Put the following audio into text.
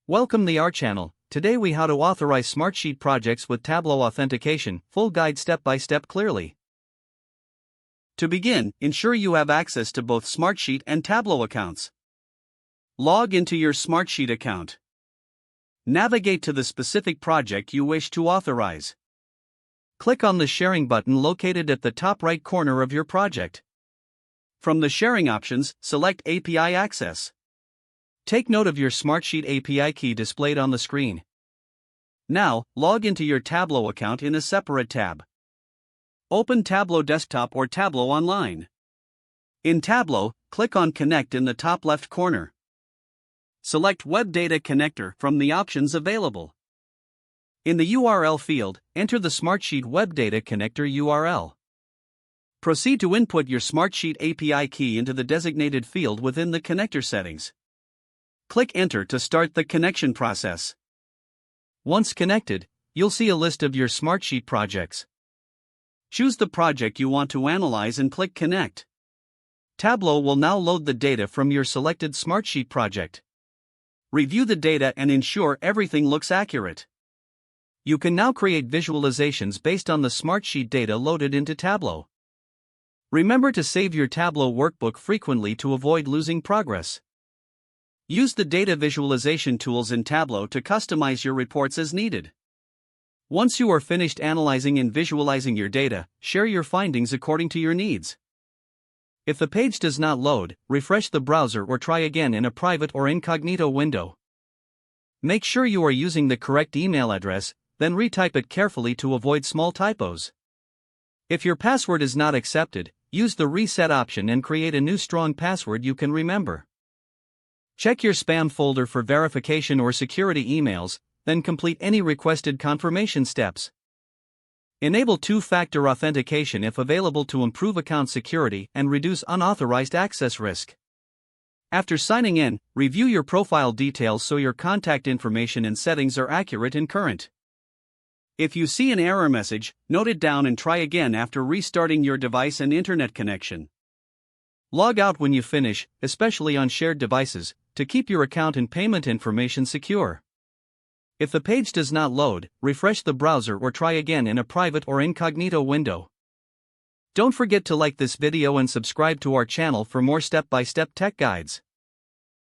Welcome to our channel. Today we how to authorize Smartsheet projects with Tableau authentication, full guide step by step clearly. To begin, ensure you have access to both Smartsheet and Tableau accounts. Log into your Smartsheet account. Navigate to the specific project you wish to authorize. Click on the sharing button located at the top right corner of your project. From the sharing options, select API access. Take note of your Smartsheet API key displayed on the screen. Now, log into your Tableau account in a separate tab. Open Tableau Desktop or Tableau Online. In Tableau, click on Connect in the top left corner. Select Web Data Connector from the options available. In the URL field, enter the Smartsheet Web Data Connector URL. Proceed to input your Smartsheet API key into the designated field within the connector settings. Click Enter to start the connection process. Once connected, you'll see a list of your Smartsheet projects. Choose the project you want to analyze and click Connect. Tableau will now load the data from your selected Smartsheet project. Review the data and ensure everything looks accurate. You can now create visualizations based on the Smartsheet data loaded into Tableau. Remember to save your Tableau workbook frequently to avoid losing progress. Use the data visualization tools in Tableau to customize your reports as needed. Once you are finished analyzing and visualizing your data, share your findings according to your needs. If the page does not load, refresh the browser or try again in a private or incognito window. Make sure you are using the correct email address, then retype it carefully to avoid small typos. If your password is not accepted, use the reset option and create a new strong password you can remember. Check your spam folder for verification or security emails, then complete any requested confirmation steps. Enable two-factor authentication if available to improve account security and reduce unauthorized access risk. After signing in, review your profile details so your contact information and settings are accurate and current. If you see an error message, note it down and try again after restarting your device and internet connection. Log out when you finish, especially on shared devices, to keep your account and payment information secure. If the page does not load, refresh the browser or try again in a private or incognito window. Don't forget to like this video and subscribe to our channel for more step-by-step tech guides.